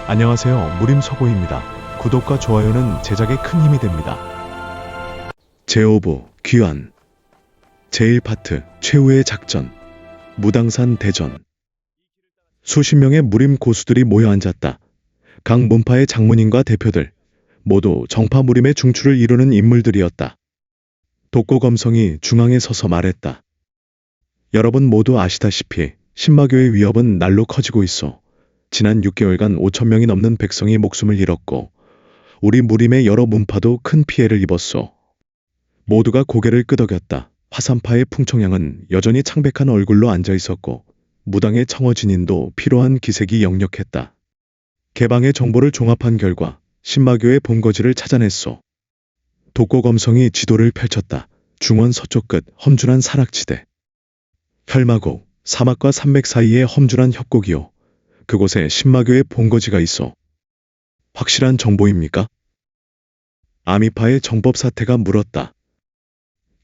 안녕하세요. 무림서고입니다. 구독과 좋아요는 제작에 큰 힘이 됩니다. 제오보, 귀환. 제1파트, 최후의 작전. 무당산 대전. 수십 명의 무림 고수들이 모여 앉았다. 각 문파의 장문인과 대표들, 모두 정파 무림의 중추를 이루는 인물들이었다. 독고검성이 중앙에 서서 말했다. 여러분 모두 아시다시피 신마교의 위협은 날로 커지고 있어. 지난 6개월간 5천 명이 넘는 백성이 목숨을 잃었고 우리 무림의 여러 문파도 큰 피해를 입었소. 모두가 고개를 끄덕였다. 화산파의 풍청양은 여전히 창백한 얼굴로 앉아 있었고 무당의 청어진인도 피로한 기색이 역력했다. 개방의 정보를 종합한 결과 신마교의 본거지를 찾아냈소. 독고검성이 지도를 펼쳤다. 중원 서쪽 끝 험준한 산악지대. 혈마곡, 사막과 산맥 사이에 험준한 협곡이요. 그곳에 신마교의 본거지가 있어. 확실한 정보입니까? 아미파의 정법사태가 물었다.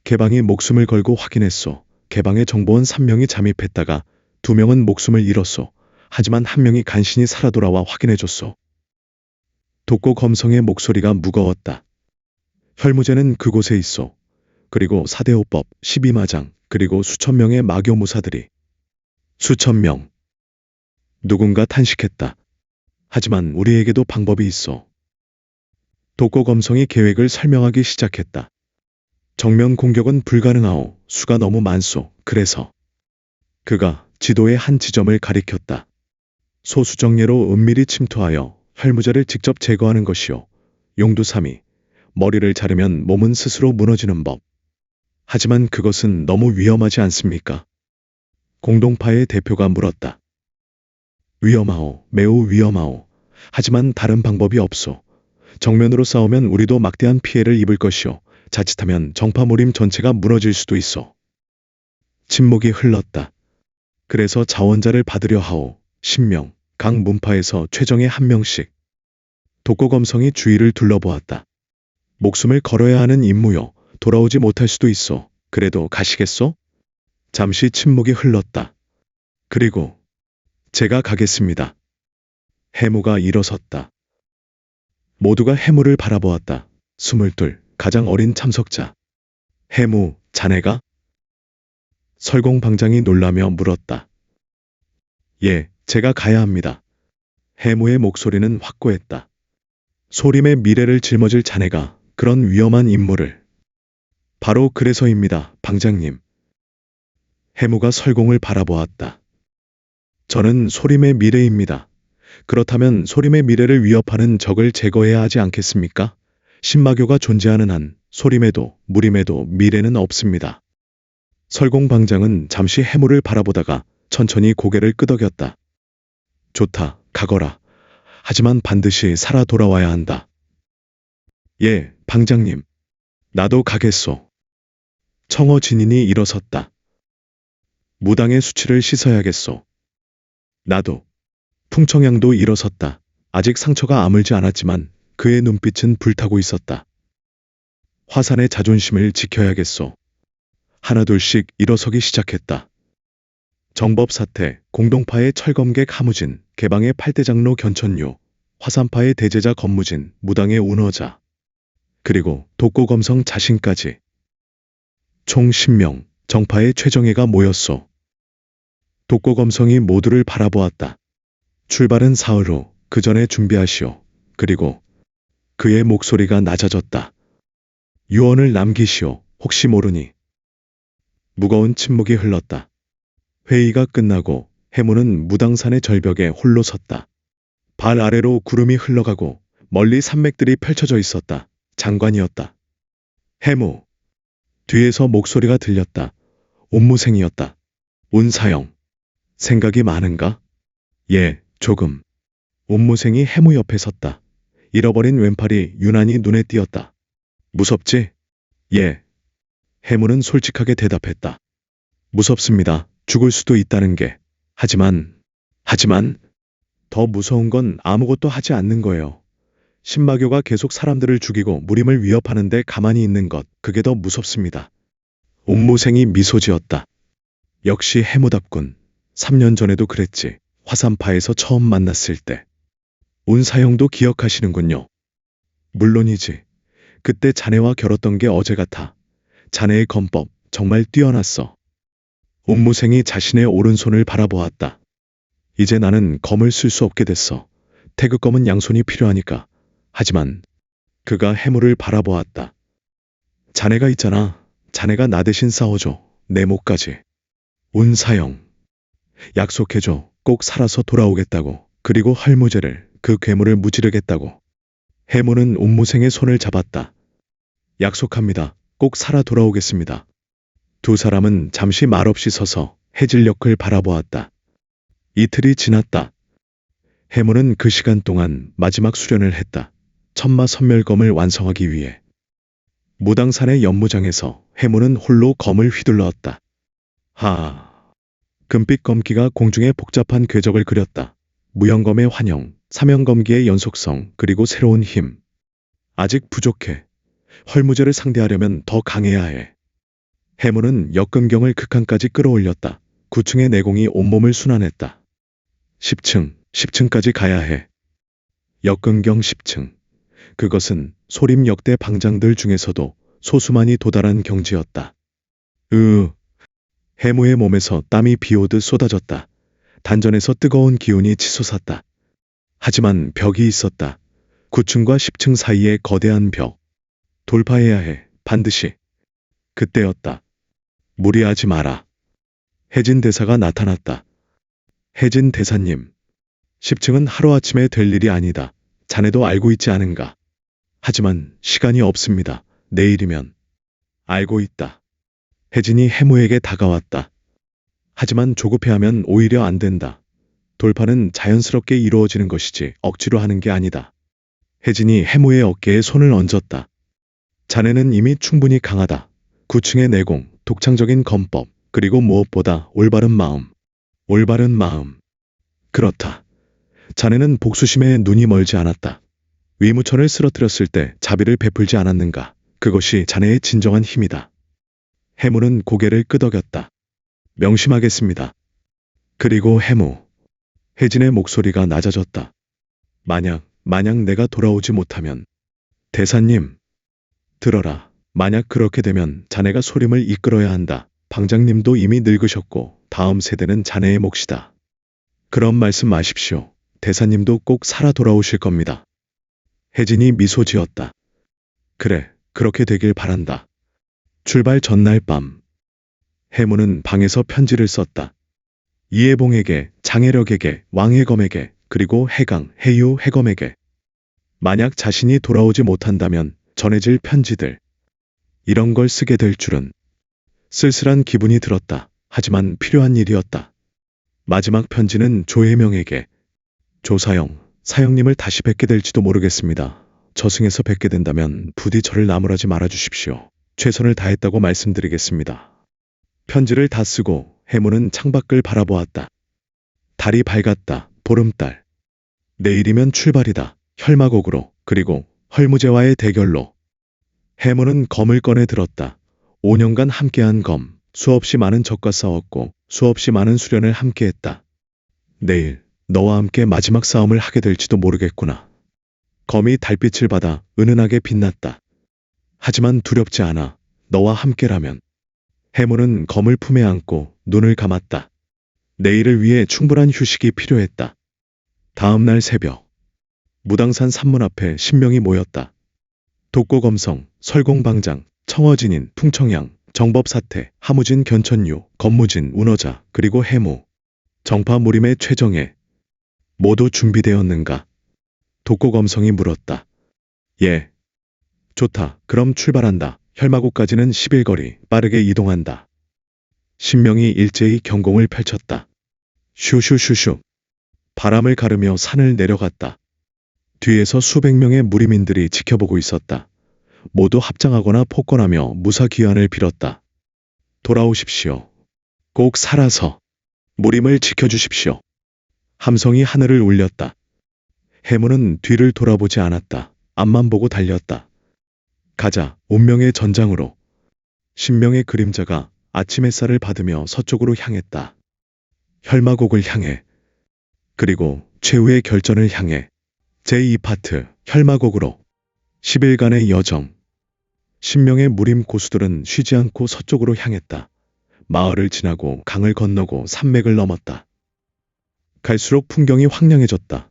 개방이 목숨을 걸고 확인했소. 개방의 정보원 3명이 잠입했다가 2명은 목숨을 잃었소. 하지만 1명이 간신히 살아 돌아와 확인해줬소. 독고검성의 목소리가 무거웠다. 혈무제는 그곳에 있어. 그리고 사대호법, 12마장, 그리고 수천 명의 마교무사들이. 수천 명. 누군가 탄식했다. 하지만 우리에게도 방법이 있어. 독고검성이 계획을 설명하기 시작했다. 정면 공격은 불가능하오. 수가 너무 많소. 그래서 그가 지도의 한 지점을 가리켰다. 소수정예로 은밀히 침투하여 혈무제를 직접 제거하는 것이요. 용두삼이 머리를 자르면 몸은 스스로 무너지는 법. 하지만 그것은 너무 위험하지 않습니까? 공동파의 대표가 물었다. 위험하오. 매우 위험하오. 하지만 다른 방법이 없소. 정면으로 싸우면 우리도 막대한 피해를 입을 것이오. 자칫하면 정파 무림 전체가 무너질 수도 있어. 침묵이 흘렀다. 그래서 자원자를 받으려 하오. 10명, 각 문파에서 최정예 1명씩. 독고검성이 주위를 둘러보았다. 목숨을 걸어야 하는 임무요. 돌아오지 못할 수도 있어. 그래도 가시겠소? 잠시 침묵이 흘렀다. 그리고 제가 가겠습니다. 해무가 일어섰다. 모두가 해무를 바라보았다. 22, 가장 어린 참석자. 해무, 자네가? 설공방장이 놀라며 물었다. 예, 제가 가야 합니다. 해무의 목소리는 확고했다. 소림의 미래를 짊어질 자네가 그런 위험한 임무를. 바로 그래서입니다, 방장님. 해무가 설공을 바라보았다. 저는 소림의 미래입니다. 그렇다면 소림의 미래를 위협하는 적을 제거해야 하지 않겠습니까? 신마교가 존재하는 한 소림에도 무림에도 미래는 없습니다. 설공방장은 잠시 해무를 바라보다가 천천히 고개를 끄덕였다. 좋다, 가거라. 하지만 반드시 살아 돌아와야 한다. 예, 방장님. 나도 가겠소. 청어진인이 일어섰다. 무당의 수치를 씻어야겠소. 나도. 풍청양도 일어섰다. 아직 상처가 아물지 않았지만 그의 눈빛은 불타고 있었다. 화산의 자존심을 지켜야겠소. 하나둘씩 일어서기 시작했다. 정법사태, 공동파의 철검객 하무진, 개방의 8대 장로 견천유, 화산파의 대제자 건무진, 무당의 운어자, 그리고 독고검성 자신까지. 총 10명, 정파의 최정예가 모였소. 독고검성이 모두를 바라보았다. 출발은 사흘 후, 그 전에 준비하시오. 그리고 그의 목소리가 낮아졌다. 유언을 남기시오. 혹시 모르니. 무거운 침묵이 흘렀다. 회의가 끝나고 해무는 무당산의 절벽에 홀로 섰다. 발 아래로 구름이 흘러가고 멀리 산맥들이 펼쳐져 있었다. 장관이었다. 해무. 뒤에서 목소리가 들렸다. 옴무생이었다. 운사영. 생각이 많은가? 예, 조금. 옴무생이 해무 옆에 섰다. 잃어버린 왼팔이 유난히 눈에 띄었다. 무섭지? 예. 해무는 솔직하게 대답했다. 무섭습니다. 죽을 수도 있다는 게. 하지만 더 무서운 건 아무것도 하지 않는 거예요. 신마교가 계속 사람들을 죽이고 무림을 위협하는데 가만히 있는 것, 그게 더 무섭습니다. 옴무생이 미소 지었다. 역시 해무답군. 3년 전에도 그랬지. 화산파에서 처음 만났을 때. 운사형도 기억하시는군요. 물론이지. 그때 자네와 겨뤘던 게 어제 같아. 자네의 검법 정말 뛰어났어. 옥무생이 자신의 오른손을 바라보았다. 이제 나는 검을 쓸 수 없게 됐어. 태극검은 양손이 필요하니까. 하지만 그가 해무를 바라보았다. 자네가 있잖아. 자네가 나 대신 싸워줘. 내 목까지. 운사형. 약속해줘. 꼭 살아서 돌아오겠다고. 그리고 헐무제를, 그 괴물을 무찌르겠다고. 해무는 옥무생의 손을 잡았다. 약속합니다. 꼭 살아 돌아오겠습니다. 두 사람은 잠시 말없이 서서 해질녘을 바라보았다. 이틀이 지났다. 해무는 그 시간 동안 마지막 수련을 했다. 천마선멸검을 완성하기 위해. 무당산의 연무장에서 해무는 홀로 검을 휘둘렀다. 하. 금빛 검기가 공중에 복잡한 궤적을 그렸다. 무형검의 환영, 사명검기의 연속성, 그리고 새로운 힘. 아직 부족해. 헐무제를 상대하려면 더 강해야 해. 해무는 역금경을 극한까지 끌어올렸다. 9층의 내공이 온몸을 순환했다. 10층까지 가야 해. 역금경 10층. 그것은 소림 역대 방장들 중에서도 소수만이 도달한 경지였다. 해무의 몸에서 땀이 비오듯 쏟아졌다. 단전에서 뜨거운 기운이 치솟았다. 하지만 벽이 있었다. 9층과 10층 사이의 거대한 벽. 돌파해야 해. 반드시. 그때였다. 무리하지 마라. 혜진 대사가 나타났다. 혜진 대사님. 10층은 하루아침에 될 일이 아니다. 자네도 알고 있지 않은가. 하지만 시간이 없습니다. 내일이면. 알고 있다. 혜진이 해무에게 다가왔다. 하지만 조급해하면 오히려 안 된다. 돌파는 자연스럽게 이루어지는 것이지 억지로 하는 게 아니다. 혜진이 해무의 어깨에 손을 얹었다. 자네는 이미 충분히 강하다. 9층의 내공, 독창적인 검법, 그리고 무엇보다 올바른 마음. 올바른 마음. 그렇다. 자네는 복수심에 눈이 멀지 않았다. 위무천을 쓰러뜨렸을 때 자비를 베풀지 않았는가. 그것이 자네의 진정한 힘이다. 해무는 고개를 끄덕였다. 명심하겠습니다. 그리고 해무. 혜진의 목소리가 낮아졌다. 만약 내가 돌아오지 못하면. 대사님. 들어라. 만약 그렇게 되면 자네가 소림을 이끌어야 한다. 방장님도 이미 늙으셨고 다음 세대는 자네의 몫이다. 그런 말씀 마십시오. 대사님도 꼭 살아 돌아오실 겁니다. 혜진이 미소 지었다. 그래, 그렇게 되길 바란다. 출발 전날 밤. 해무는 방에서 편지를 썼다. 이해봉에게, 장혜력에게, 왕혜검에게, 그리고 해강, 해유, 해검에게. 만약 자신이 돌아오지 못한다면 전해질 편지들. 이런 걸 쓰게 될 줄은. 쓸쓸한 기분이 들었다. 하지만 필요한 일이었다. 마지막 편지는 조혜명에게. 조사영, 사형님을 다시 뵙게 될지도 모르겠습니다. 저승에서 뵙게 된다면 부디 저를 나무라지 말아주십시오. 최선을 다했다고 말씀드리겠습니다. 편지를 다 쓰고 해무는 창밖을 바라보았다. 달이 밝았다. 보름달. 내일이면 출발이다. 혈마곡으로, 그리고 헐무제와의 대결로. 해무는 검을 꺼내 들었다. 5년간 함께한 검, 수없이 많은 적과 싸웠고 수없이 많은 수련을 함께했다. 내일 너와 함께 마지막 싸움을 하게 될지도 모르겠구나. 검이 달빛을 받아 은은하게 빛났다. 하지만 두렵지 않아. 너와 함께라면. 해무는 검을 품에 안고 눈을 감았다. 내일을 위해 충분한 휴식이 필요했다. 다음 날 새벽. 무당산 산문 앞에 신명이 모였다. 독고검성, 설공방장, 청어진인, 풍청양, 정법사태, 하무진 견천유, 검무진, 운어자, 그리고 해무. 정파무림의 최정예. 모두 준비되었는가? 독고검성이 물었다. 예. 좋다. 그럼 출발한다. 혈마고까지는 10일 거리, 빠르게 이동한다. 신명이 일제히 경공을 펼쳤다. 슈슈슈슈. 바람을 가르며 산을 내려갔다. 뒤에서 수백 명의 무리민들이 지켜보고 있었다. 모두 합장하거나 폭권하며 무사귀환을 빌었다. 돌아오십시오. 꼭 살아서 무림을 지켜주십시오. 함성이 하늘을 울렸다. 해무는 뒤를 돌아보지 않았다. 앞만 보고 달렸다. 가자, 운명의 전장으로. 신명의 그림자가 아침 햇살을 받으며 서쪽으로 향했다. 혈마곡을 향해. 그리고 최후의 결전을 향해. 제2파트 혈마곡으로 10일간의 여정. 10명의 무림 고수들은 쉬지 않고 서쪽으로 향했다. 마을을 지나고 강을 건너고 산맥을 넘었다. 갈수록 풍경이 황량해졌다.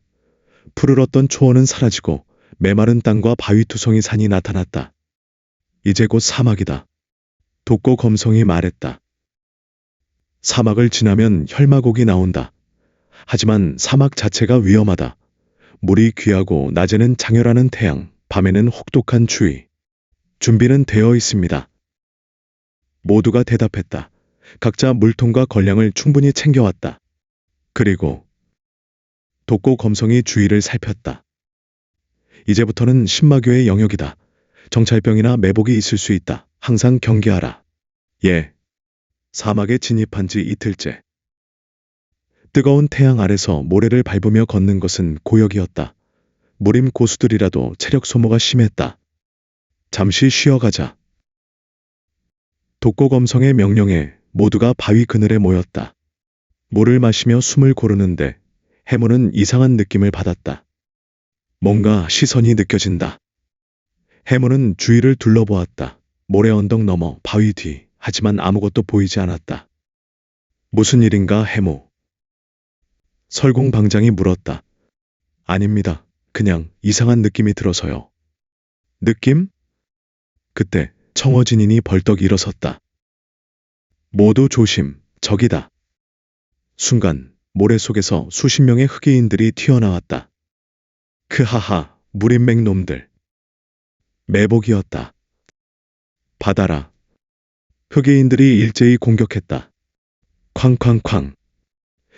푸르렀던 초원은 사라지고 메마른 땅과 바위투성이 산이 나타났다. 이제 곧 사막이다. 독고 검성이 말했다. 사막을 지나면 혈마곡이 나온다. 하지만 사막 자체가 위험하다. 물이 귀하고 낮에는 장렬하는 태양, 밤에는 혹독한 추위. 준비는 되어 있습니다. 모두가 대답했다. 각자 물통과 걸량을 충분히 챙겨왔다. 그리고 독고 검성이 주위를 살폈다. 이제부터는 신마교의 영역이다. 정찰병이나 매복이 있을 수 있다. 항상 경계하라. 예. 사막에 진입한 지 이틀째. 뜨거운 태양 아래서 모래를 밟으며 걷는 것은 고역이었다. 무림 고수들이라도 체력 소모가 심했다. 잠시 쉬어가자. 독고 검성의 명령에 모두가 바위 그늘에 모였다. 물을 마시며 숨을 고르는데 해무는 이상한 느낌을 받았다. 뭔가 시선이 느껴진다. 해무는 주위를 둘러보았다. 모래 언덕 너머 바위 뒤. 하지만 아무것도 보이지 않았다. 무슨 일인가 해무. 설공방장이 물었다. 아닙니다. 그냥 이상한 느낌이 들어서요. 느낌? 그때 청어진인이 벌떡 일어섰다. 모두 조심, 적이다. 순간 모래 속에서 수십 명의 흑의인들이 튀어나왔다. 크하하, 무림맹 놈들. 매복이었다. 받아라. 흑의인들이 일제히 공격했다. 쾅쾅쾅.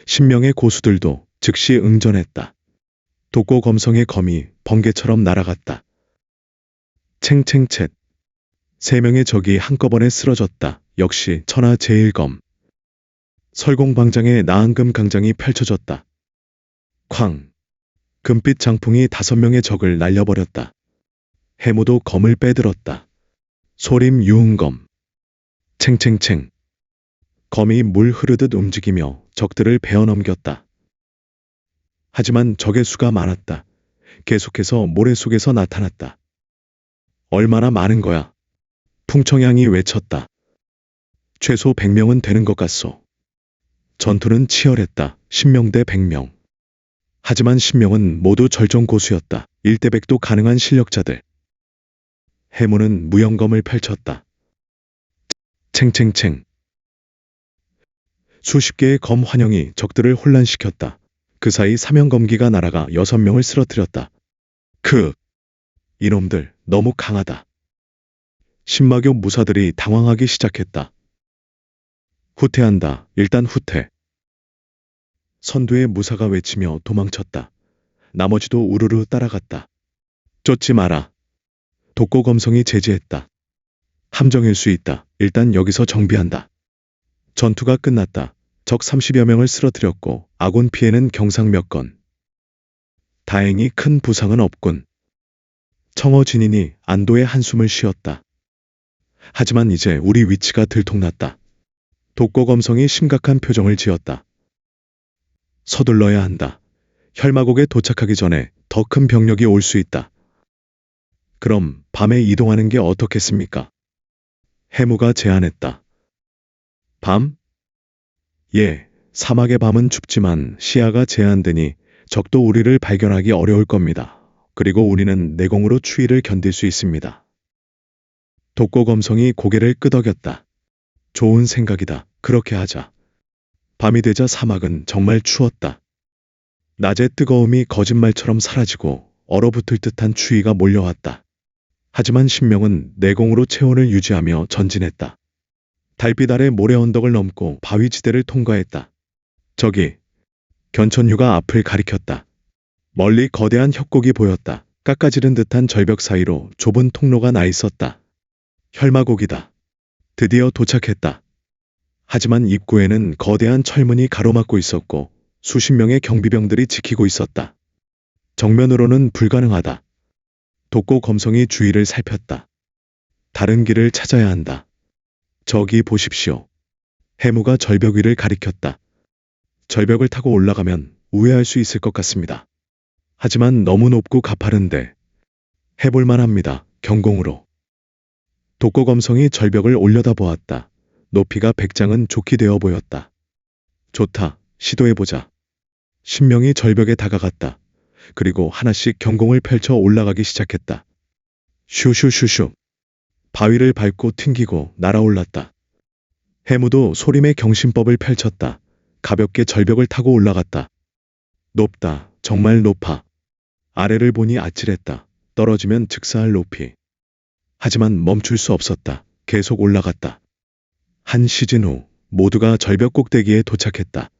10명의 고수들도 즉시 응전했다. 독고 검성의 검이 번개처럼 날아갔다. 챙챙챗. 3명의 적이 한꺼번에 쓰러졌다. 역시 천하 제1검. 설공방장의 나한금 강장이 펼쳐졌다. 쾅. 금빛 장풍이 5명의 적을 날려버렸다. 해무도 검을 빼들었다. 소림 유흥검. 챙챙챙. 검이 물 흐르듯 움직이며 적들을 베어넘겼다. 하지만 적의 수가 많았다. 계속해서 모래 속에서 나타났다. 얼마나 많은 거야? 풍청양이 외쳤다. 최소 100명은 되는 것 같소. 전투는 치열했다. 10명 대 100명. 하지만 10명은 모두 절정고수였다. 1대 100도 가능한 실력자들. 해무는 무영검을 펼쳤다. 챙챙챙. 수십 개의 검 환영이 적들을 혼란시켰다. 그 사이 사명검기가 날아가 6명을 쓰러뜨렸다. 이놈들 너무 강하다. 신마교 무사들이 당황하기 시작했다. 후퇴한다. 일단 후퇴. 선두의 무사가 외치며 도망쳤다. 나머지도 우르르 따라갔다. 쫓지 마라. 독고 검성이 제지했다. 함정일 수 있다. 일단 여기서 정비한다. 전투가 끝났다. 적 30여 명을 쓰러뜨렸고 아군 피해는 경상 몇 건. 다행히 큰 부상은 없군. 청어진인이 안도의 한숨을 쉬었다. 하지만 이제 우리 위치가 들통났다. 독고 검성이 심각한 표정을 지었다. 서둘러야 한다. 혈마곡에 도착하기 전에 더 큰 병력이 올 수 있다. 그럼 밤에 이동하는 게 어떻겠습니까? 해무가 제안했다. 밤? 예, 사막의 밤은 춥지만 시야가 제한되니 적도 우리를 발견하기 어려울 겁니다. 그리고 우리는 내공으로 추위를 견딜 수 있습니다. 독고 검성이 고개를 끄덕였다. 좋은 생각이다. 그렇게 하자. 밤이 되자 사막은 정말 추웠다. 낮의 뜨거움이 거짓말처럼 사라지고 얼어붙을 듯한 추위가 몰려왔다. 하지만 신명은 내공으로 체온을 유지하며 전진했다. 달빛 아래 모래 언덕을 넘고 바위지대를 통과했다. 저기, 견천유가 앞을 가리켰다. 멀리 거대한 협곡이 보였다. 깎아지른 듯한 절벽 사이로 좁은 통로가 나 있었다. 혈마곡이다. 드디어 도착했다. 하지만 입구에는 거대한 철문이 가로막고 있었고 수십 명의 경비병들이 지키고 있었다. 정면으로는 불가능하다. 독고 검성이 주위를 살폈다. 다른 길을 찾아야 한다. 저기 보십시오. 해무가 절벽 위를 가리켰다. 절벽을 타고 올라가면 우회할 수 있을 것 같습니다. 하지만 너무 높고 가파른데 해볼만 합니다. 경공으로. 독고검성이 절벽을 올려다보았다. 높이가 100장은 좋게 되어 보였다. 좋다. 시도해보자. 신명이 절벽에 다가갔다. 그리고 하나씩 경공을 펼쳐 올라가기 시작했다. 슈슈슈슈. 바위를 밟고 튕기고 날아올랐다. 해무도 소림의 경신법을 펼쳤다. 가볍게 절벽을 타고 올라갔다. 높다. 정말 높아. 아래를 보니 아찔했다. 떨어지면 즉사할 높이. 하지만 멈출 수 없었다. 계속 올라갔다. 한 시즌 후 모두가 절벽 꼭대기에 도착했다.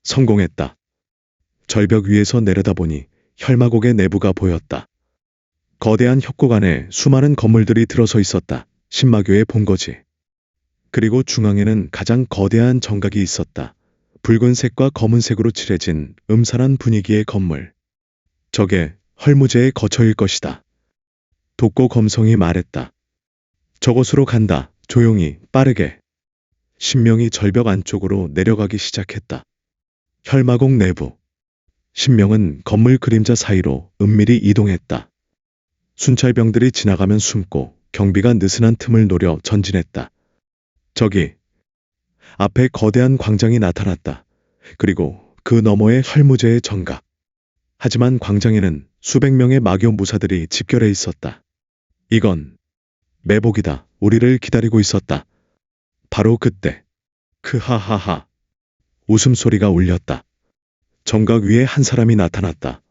성공했다. 절벽 위에서 내려다보니 혈마곡의 내부가 보였다. 거대한 협곡 안에 수많은 건물들이 들어서 있었다. 신마교의 본거지. 그리고 중앙에는 가장 거대한 정각이 있었다. 붉은색과 검은색으로 칠해진 음산한 분위기의 건물. 저게 헐무제의 거처일 것이다. 독고검성이 말했다. 저곳으로 간다. 조용히, 빠르게. 신명이 절벽 안쪽으로 내려가기 시작했다. 혈마곡 내부. 신명은 건물 그림자 사이로 은밀히 이동했다. 순찰병들이 지나가면 숨고 경비가 느슨한 틈을 노려 전진했다. 저기, 앞에 거대한 광장이 나타났다. 그리고 그 너머에 혈무제의 정각. 하지만 광장에는 수백 명의 마교 무사들이 집결해 있었다. 이건 매복이다. 우리를 기다리고 있었다. 바로 그때 크하하하 웃음소리가 울렸다. 정각 위에 한 사람이 나타났다.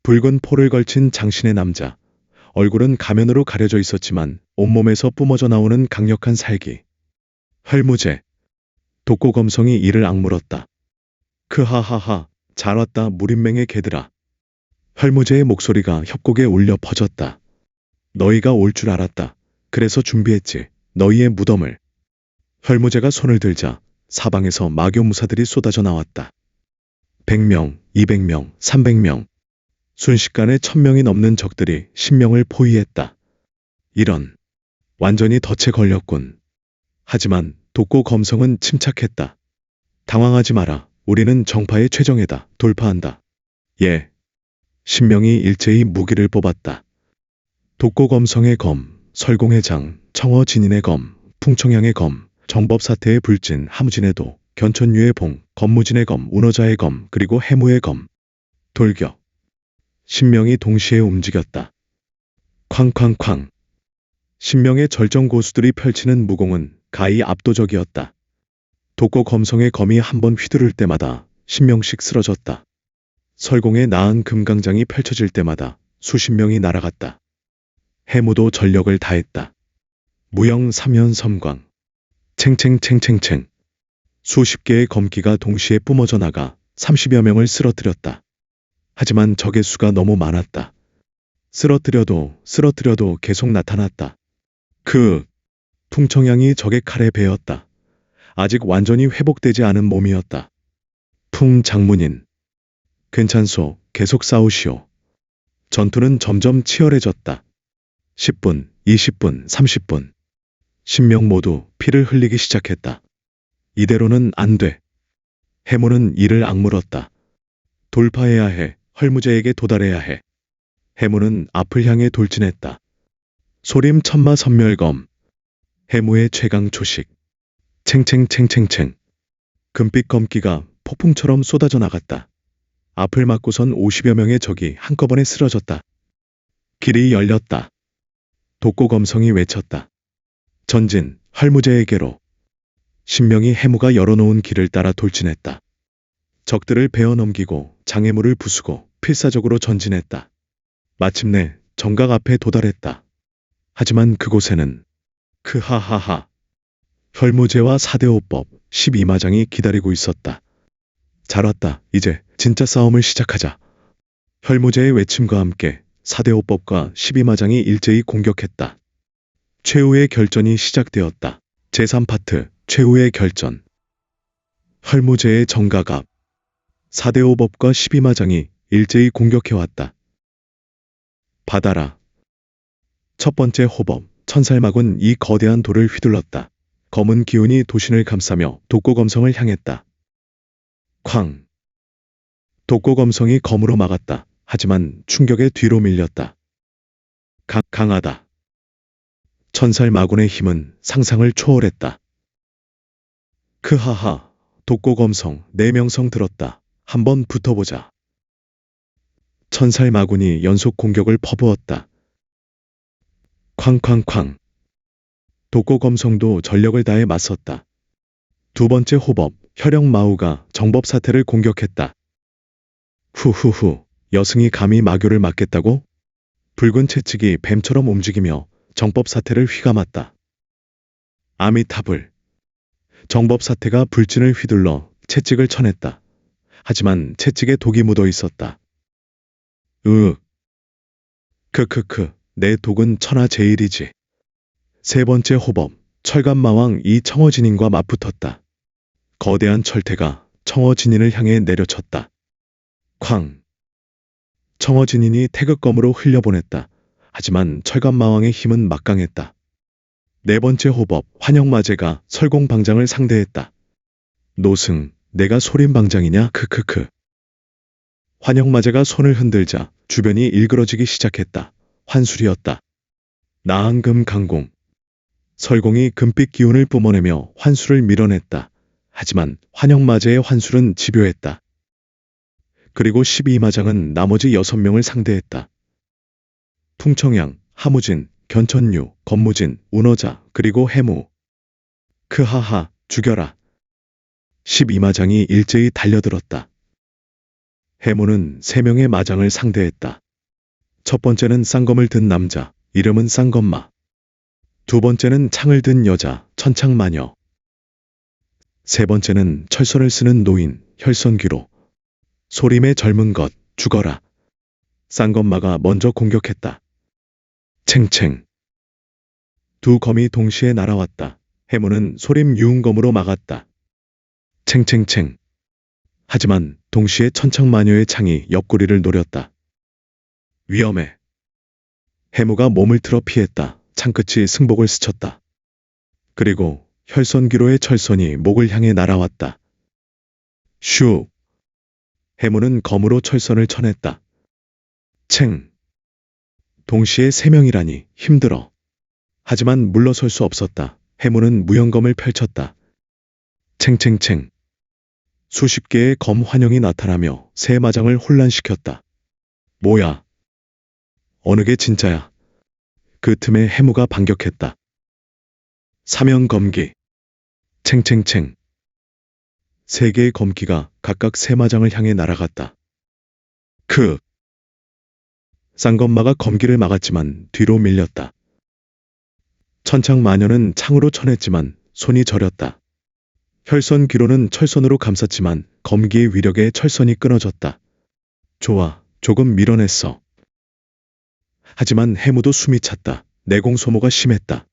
붉은 포를 걸친 장신의 남자. 얼굴은 가면으로 가려져 있었지만 온몸에서 뿜어져 나오는 강력한 살기. 헐무제. 독고검성이 이를 악물었다. 크하하하 잘 왔다 무림맹의 개들아. 헐무제의 목소리가 협곡에 울려 퍼졌다. 너희가 올 줄 알았다. 그래서 준비했지. 너희의 무덤을. 헐무제가 손을 들자 사방에서 마교 무사들이 쏟아져 나왔다. 100명, 200명, 300명. 순식간에 1000명이 넘는 적들이 신명을 포위했다. 이런. 완전히 덫에 걸렸군. 하지만 독고검성은 침착했다. 당황하지 마라. 우리는 정파의 최정예다. 돌파한다. 예. 신명이 일제히 무기를 뽑았다. 독고검성의 검, 설공의 장, 청어진인의 검, 풍청양의 검, 정법사태의 불진, 함진의 도, 견천유의 봉, 검무진의 검, 운어자의 검, 그리고 해무의 검. 돌격. 신명이 동시에 움직였다. 쾅쾅쾅. 신명의 절정고수들이 펼치는 무공은 가히 압도적이었다. 독고검성의 검이 한 번 휘두를 때마다 신명씩 쓰러졌다. 설공의 나은 금강장이 펼쳐질 때마다 수십 명이 날아갔다. 해무도 전력을 다했다. 무영 삼연 섬광. 챙챙챙챙챙. 수십 개의 검기가 동시에 뿜어져 나가 30여 명을 쓰러뜨렸다. 하지만 적의 수가 너무 많았다. 쓰러뜨려도 계속 나타났다. 풍청양이 적의 칼에 베었다. 아직 완전히 회복되지 않은 몸이었다. 풍장문인. 괜찮소. 계속 싸우시오. 전투는 점점 치열해졌다. 10분, 20분, 30분. 신명 모두 피를 흘리기 시작했다. 이대로는 안 돼. 해무는 이를 악물었다. 돌파해야 해. 헐무제에게 도달해야 해. 해무는 앞을 향해 돌진했다. 소림 천마 선멸검. 해무의 최강 초식. 챙챙챙챙챙. 금빛 검기가 폭풍처럼 쏟아져 나갔다. 앞을 막고선 50여 명의 적이 한꺼번에 쓰러졌다. 길이 열렸다. 독고검성이 외쳤다. 전진, 헐무제에게로. 신명이 해무가 열어놓은 길을 따라 돌진했다. 적들을 베어 넘기고 장애물을 부수고 필사적으로 전진했다. 마침내 정각 앞에 도달했다. 하지만 그곳에는 크하하하. 혈무제와 사대오법 12마장이 기다리고 있었다. 잘 왔다. 이제 진짜 싸움을 시작하자. 혈무제의 외침과 함께 사대오법과 12마장이 일제히 공격했다. 최후의 결전이 시작되었다. 제3파트 최후의 결전. 헐무제의 정각 앞. 사대오법과 12마장이 일제히 공격해왔다. 받아라. 첫 번째 호법, 천살막은 이 거대한 돌을 휘둘렀다. 검은 기운이 도신을 감싸며 독고검성을 향했다. 쾅. 독고검성이 검으로 막았다. 하지만 충격에 뒤로 밀렸다. 강하다. 천살 마군의 힘은 상상을 초월했다. 크하하, 독고검성, 내 명성 들었다. 한번 붙어보자. 천살 마군이 연속 공격을 퍼부었다. 쾅쾅쾅. 독고검성도 전력을 다해 맞섰다. 두 번째 호법, 혈영마우가 정법사태를 공격했다. 후후후, 여승이 감히 마교를 막겠다고? 붉은 채찍이 뱀처럼 움직이며 정법사태를 휘감았다. 아미타불. 정법사태가 불진을 휘둘러 채찍을 쳐냈다. 하지만 채찍에 독이 묻어 있었다. 으윽. 크크크, 내 독은 천하제일이지. 세 번째 호법, 철갑마왕 이 청어진인과 맞붙었다. 거대한 철퇴가 청어진인을 향해 내려쳤다. 쾅. 청어진인이 태극검으로 흘려보냈다. 하지만 철갑마왕의 힘은 막강했다. 네 번째 호법, 환영마제가 설공방장을 상대했다. 노승, 내가 소림방장이냐? 크크크. 환영마제가 손을 흔들자 주변이 일그러지기 시작했다. 환술이었다. 나한금 강공. 설공이 금빛 기운을 뿜어내며 환술을 밀어냈다. 하지만 환영마제의 환술은 집요했다. 그리고 12마장은 나머지 6명을 상대했다. 풍청양, 하무진, 견천류, 건무진, 운어자, 그리고 해무. 크하하, 죽여라. 12마장이 일제히 달려들었다. 해무는 3명의 마장을 상대했다. 첫 번째는 쌍검을 든 남자, 이름은 쌍검마. 두 번째는 창을 든 여자, 천창마녀. 세 번째는 철선을 쓰는 노인, 혈선귀로. 소림의 젊은 것, 죽어라. 쌍검마가 먼저 공격했다. 챙챙. 두 검이 동시에 날아왔다. 해무는 소림 유흥검으로 막았다. 챙챙챙. 하지만 동시에 천창마녀의 창이 옆구리를 노렸다. 위험해. 해무가 몸을 틀어 피했다. 창끝이 승복을 스쳤다. 그리고 혈선귀로의 철선이 목을 향해 날아왔다. 슈. 해무는 검으로 철선을 쳐냈다. 챙. 동시에 3명이라니 힘들어. 하지만 물러설 수 없었다. 해무는 무영검을 펼쳤다. 챙챙챙. 수십 개의 검 환영이 나타나며 세 마장을 혼란시켰다. 뭐야? 어느 게 진짜야? 그 틈에 해무가 반격했다. 사면검기. 챙챙챙. 3개의 검기가 각각 3마장을 향해 날아갔다. 쌍검마가 검기를 막았지만 뒤로 밀렸다. 천창마녀는 창으로 쳐냈지만 손이 저렸다. 혈선귀로는 철선으로 감쌌지만 검기의 위력에 철선이 끊어졌다. 좋아, 조금 밀어냈어. 하지만 해무도 숨이 찼다. 내공 소모가 심했다.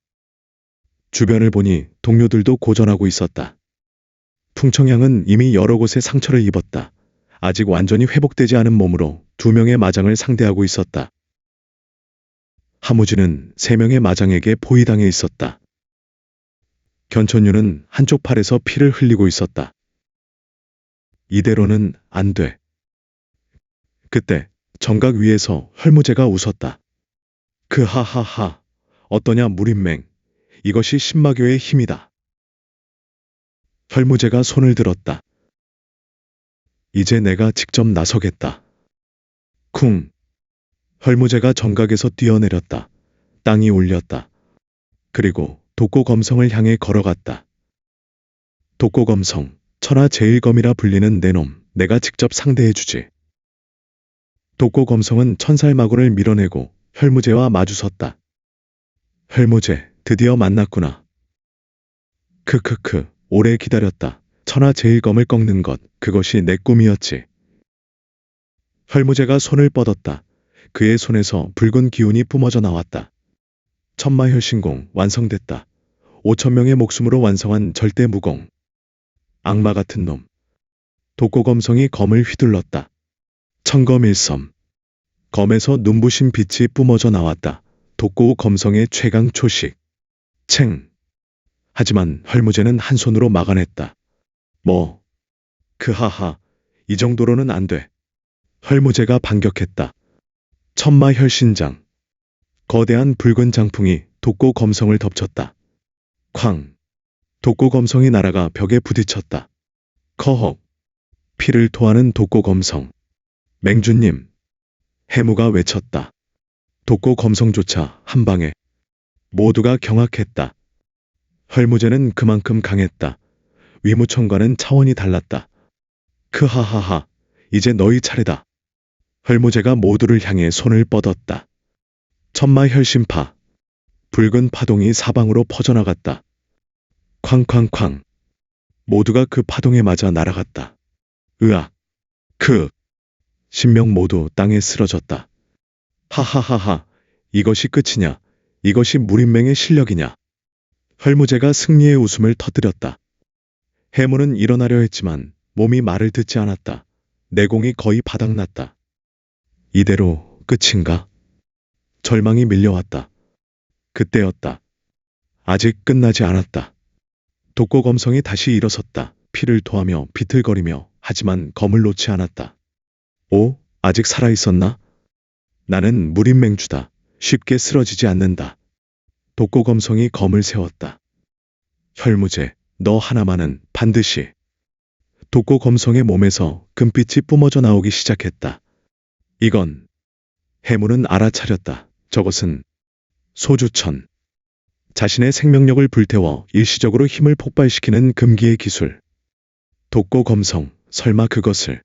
주변을 보니 동료들도 고전하고 있었다. 풍청양은 이미 여러 곳에 상처를 입었다. 아직 완전히 회복되지 않은 몸으로 2명의 마장을 상대하고 있었다. 하무진은 3명의 마장에게 포위당해 있었다. 견천유는 한쪽 팔에서 피를 흘리고 있었다. 이대로는 안 돼. 그때 정각 위에서 헐무제가 웃었다. 크하하하, 어떠냐 무림맹. 이것이 신마교의 힘이다. 헐무제가 손을 들었다. 이제 내가 직접 나서겠다. 쿵. 헐무제가 정각에서 뛰어내렸다. 땅이 울렸다. 그리고 독고검성을 향해 걸어갔다. 독고검성, 천하 제일검이라 불리는 내놈, 내가 직접 상대해주지. 독고검성은 천살마군을 밀어내고 혈무제와 마주섰다. 혈무제, 드디어 만났구나. 크크크, 오래 기다렸다. 천하 제일검을 꺾는 것, 그것이 내 꿈이었지. 혈무제가 손을 뻗었다. 그의 손에서 붉은 기운이 뿜어져 나왔다. 천마혈신공 완성됐다. 5,000명의 목숨으로 완성한 절대무공. 악마 같은 놈. 독고검성이 검을 휘둘렀다. 천검일섬. 검에서 눈부신 빛이 뿜어져 나왔다. 독고검성의 최강 초식. 챙. 하지만 헐무제는 한 손으로 막아냈다. 크하하, 이 정도로는 안 돼. 헐무제가 반격했다. 천마혈신장. 거대한 붉은 장풍이 독고 검성을 덮쳤다. 쾅. 독고 검성이 날아가 벽에 부딪혔다. 커헉. 피를 토하는 독고 검성. 맹주님. 해무가 외쳤다. 독고 검성조차 한 방에. 모두가 경악했다. 헐무제는 그만큼 강했다. 위무청과는 차원이 달랐다. 크하하하. 이제 너희 차례다. 헐무제가 모두를 향해 손을 뻗었다. 천마혈신파. 붉은 파동이 사방으로 퍼져나갔다. 쾅쾅쾅. 모두가 그 파동에 맞아 날아갔다. 으악. 크. 신명 모두 땅에 쓰러졌다. 하하하하. 이것이 끝이냐? 이것이 무림맹의 실력이냐? 헐무제가 승리의 웃음을 터뜨렸다. 해무는 일어나려 했지만 몸이 말을 듣지 않았다. 내공이 거의 바닥났다. 이대로 끝인가? 절망이 밀려왔다. 그때였다. 아직 끝나지 않았다. 독고 검성이 다시 일어섰다. 피를 토하며 비틀거리며 하지만 검을 놓지 않았다. 오, 아직 살아있었나? 나는 무림맹주다. 쉽게 쓰러지지 않는다. 독고 검성이 검을 세웠다. 혈무제, 너 하나만은 반드시. 독고 검성의 몸에서 금빛이 뿜어져 나오기 시작했다. 이건. 해무는 알아차렸다. 저것은 소주천. 자신의 생명력을 불태워 일시적으로 힘을 폭발시키는 금기의 기술. 독고 검성, 설마 그것을.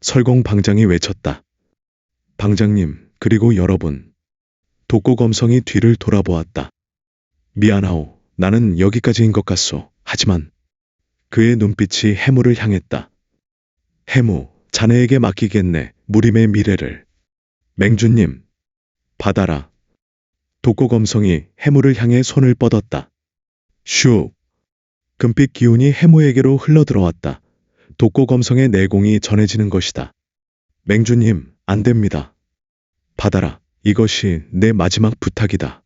설공 방장이 외쳤다. 방장님, 그리고 여러분. 독고 검성이 뒤를 돌아보았다. 미안하오. 나는 여기까지인 것 같소. 하지만 그의 눈빛이 해무를 향했다. 해무, 자네에게 맡기겠네. 무림의 미래를. 맹주님, 받아라. 독고 검성이 해무를 향해 손을 뻗었다. 슉. 금빛 기운이 해무에게로 흘러들어왔다. 독고 검성의 내공이 전해지는 것이다. 맹주님, 안 됩니다. 받아라. 이것이 내 마지막 부탁이다.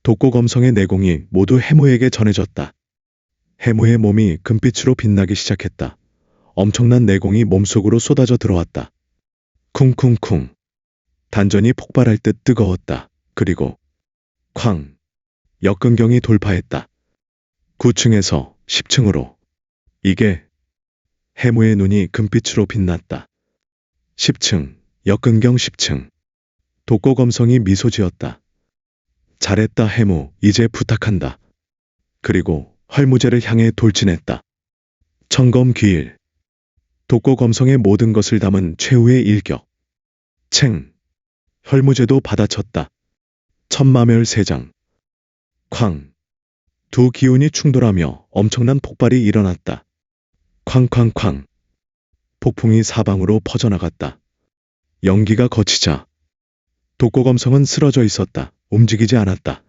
독고 검성의 내공이 모두 해무에게 전해졌다. 해무의 몸이 금빛으로 빛나기 시작했다. 엄청난 내공이 몸속으로 쏟아져 들어왔다. 쿵쿵쿵. 단전이 폭발할 듯 뜨거웠다. 그리고 쾅. 역근경이 돌파했다. 9층에서 10층으로. 이게. 해무의 눈이 금빛으로 빛났다. 10층, 역근경 10층. 독고 검성이 미소 지었다. 잘했다 해무, 이제 부탁한다. 그리고 헐무제를 향해 돌진했다. 청검귀일. 독고 검성의 모든 것을 담은 최후의 일격. 챙. 헐무제도 받아쳤다. 천마멸세장. 쾅. 두 기운이 충돌하며 엄청난 폭발이 일어났다. 쾅쾅쾅. 폭풍이 사방으로 퍼져나갔다. 연기가 거치자. 독고 검성은 쓰러져 있었다. 움직이지 않았다.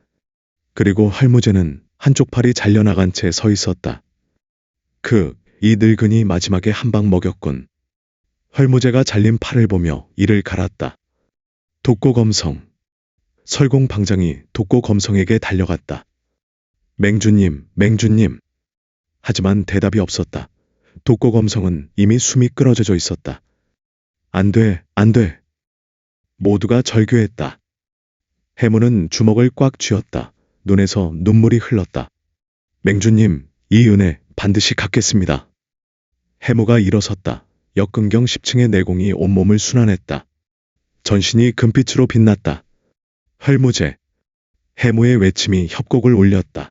그리고 헐무제는 한쪽 팔이 잘려나간 채 서 있었다. 이 늙은이 마지막에 한 방 먹였군. 헐무제가 잘린 팔을 보며 이를 갈았다. 독고 검성. 설공 방장이 독고 검성에게 달려갔다. 맹주님, 맹주님. 하지만 대답이 없었다. 독고 검성은 이미 숨이 끊어져 있었다. 안 돼, 안 돼. 모두가 절규했다. 해무는 주먹을 꽉 쥐었다. 눈에서 눈물이 흘렀다. 맹주님, 이 은혜 반드시 갚겠습니다. 해무가 일어섰다. 역근경 10층의 내공이 온몸을 순환했다. 전신이 금빛으로 빛났다. 헐무제. 해무의 외침이 협곡을 울렸다.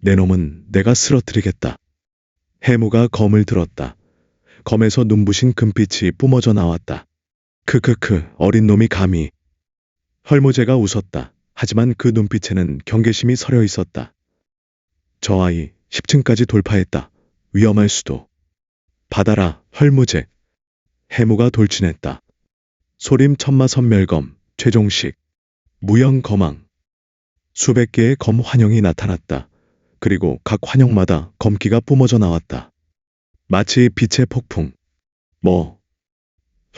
내 놈은 내가 쓰러뜨리겠다. 해무가 검을 들었다. 검에서 눈부신 금빛이 뿜어져 나왔다. 크크크, 어린 놈이 감히. 헐무제가 웃었다. 하지만 그 눈빛에는 경계심이 서려 있었다. 저 아이 10층까지 돌파했다. 위험할 수도. 받아라, 헐무제. 해무가 돌진했다. 소림 천마선멸검, 최종식. 무영검왕. 수백 개의 검 환영이 나타났다. 그리고 각 환영마다 검기가 뿜어져 나왔다. 마치 빛의 폭풍.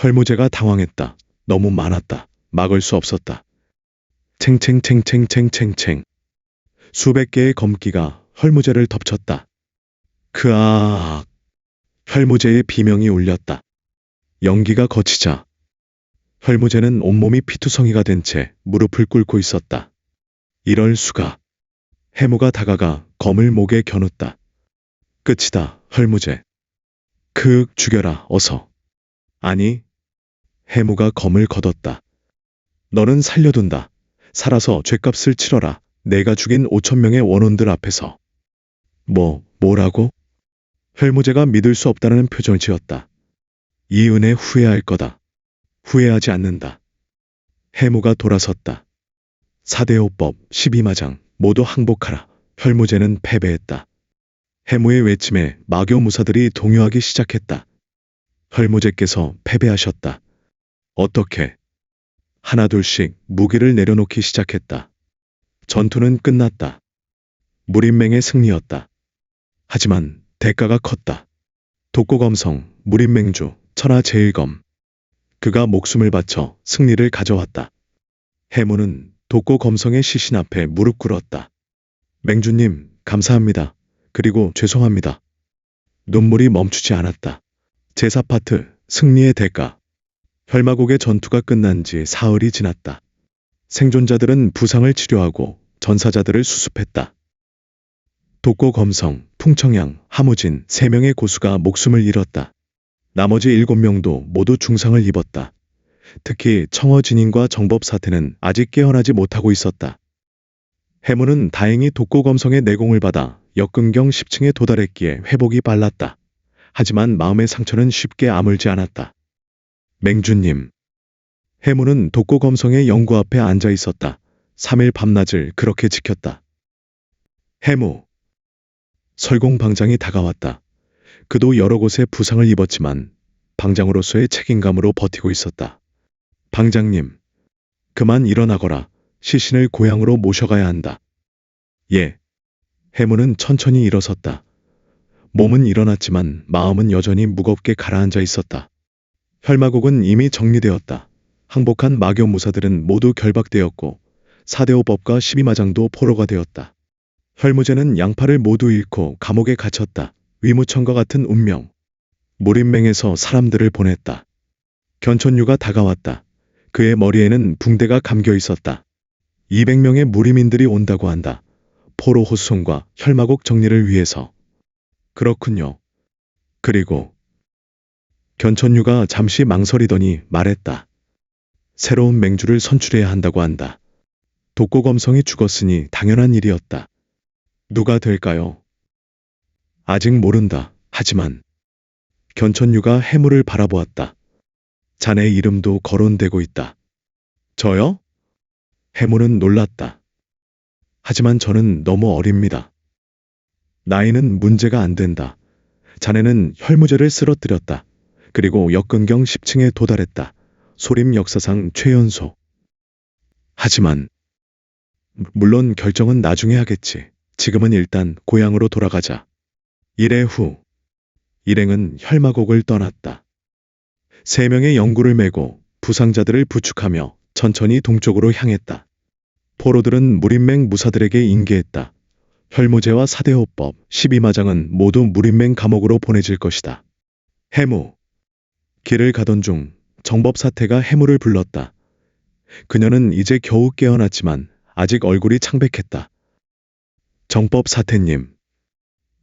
헐무제가 당황했다. 너무 많았다. 막을 수 없었다. 챙챙챙챙챙챙챙. 수백 개의 검기가 헐무제를 덮쳤다. 크아악. 헐무제의 비명이 울렸다. 연기가 거치자 헐무제는 온몸이 피투성이가 된 채 무릎을 꿇고 있었다. 이럴 수가. 해무가 다가가 검을 목에 겨눴다. 끝이다, 헐무제. 죽여라, 어서. 아니. 해무가 검을 걷었다. 너는 살려둔다. 살아서 죗값을 치러라. 내가 죽인 5,000명의 원혼들 앞에서. 뭐라고? 헐무제가 믿을 수 없다는 표정을 지었다. 이 은혜 후회할 거다. 후회하지 않는다. 해무가 돌아섰다. 4대5법 12마장 모두 항복하라. 헐무제는 패배했다. 해무의 외침에 마교무사들이 동요하기 시작했다. 헐무제께서 패배하셨다. 어떻게? 하나둘씩 무기를 내려놓기 시작했다. 전투는 끝났다. 무림맹의 승리였다. 하지만 대가가 컸다. 독고검성, 무림맹주, 천하제일검. 그가 목숨을 바쳐 승리를 가져왔다. 해무는 독고검성의 시신 앞에 무릎 꿇었다. 맹주님, 감사합니다. 그리고 죄송합니다. 눈물이 멈추지 않았다. 제4파트, 승리의 대가. 혈마국의 전투가 끝난 지 사흘이 지났다. 생존자들은 부상을 치료하고 전사자들을 수습했다. 독고검성, 풍청양, 하무진 3명의 고수가 목숨을 잃었다. 나머지 7명도 모두 중상을 입었다. 특히 청어진인과 정법사태는 아직 깨어나지 못하고 있었다. 해무는 다행히 독고검성의 내공을 받아 역근경 10층에 도달했기에 회복이 빨랐다. 하지만 마음의 상처는 쉽게 아물지 않았다. 맹주님. 해무는 독고검성의 영구 앞에 앉아 있었다. 3일 밤낮을 그렇게 지켰다. 해무. 설공방장이 다가왔다. 그도 여러 곳에 부상을 입었지만 방장으로서의 책임감으로 버티고 있었다. 방장님. 그만 일어나거라. 시신을 고향으로 모셔가야 한다. 예. 해무는 천천히 일어섰다. 몸은 일어났지만 마음은 여전히 무겁게 가라앉아 있었다. 혈마국은 이미 정리되었다. 항복한 마교무사들은 모두 결박되었고 4대5법과 12마장도 포로가 되었다. 혈무제는 양팔을 모두 잃고 감옥에 갇혔다. 위무천과 같은 운명. 무림맹에서 사람들을 보냈다. 견천유가 다가왔다. 그의 머리에는 붕대가 감겨 있었다. 200명의 무림인들이 온다고 한다. 포로 호송과 혈마국 정리를 위해서. 그렇군요. 그리고 견천유가 잠시 망설이더니 말했다. 새로운 맹주를 선출해야 한다고 한다. 독고검성이 죽었으니 당연한 일이었다. 누가 될까요? 아직 모른다. 하지만 견천유가 해무를 바라보았다. 자네 이름도 거론되고 있다. 저요? 해무는 놀랐다. 하지만 저는 너무 어립니다. 나이는 문제가 안 된다. 자네는 혈무제를 쓰러뜨렸다. 그리고 역근경 10층에 도달했다. 소림 역사상 최연소. 하지만 물론 결정은 나중에 하겠지. 지금은 일단 고향으로 돌아가자. 1회 후 일행은 혈마국을 떠났다. 3명의 영구를 메고 부상자들을 부축하며 천천히 동쪽으로 향했다. 포로들은 무림맹 무사들에게 인계했다. 혈무제와 4대5법 12마장은 모두 무림맹 감옥으로 보내질 것이다. 해무. 길을 가던 중 정법사태가 해무를 불렀다. 그녀는 이제 겨우 깨어났지만 아직 얼굴이 창백했다. 정법사태님.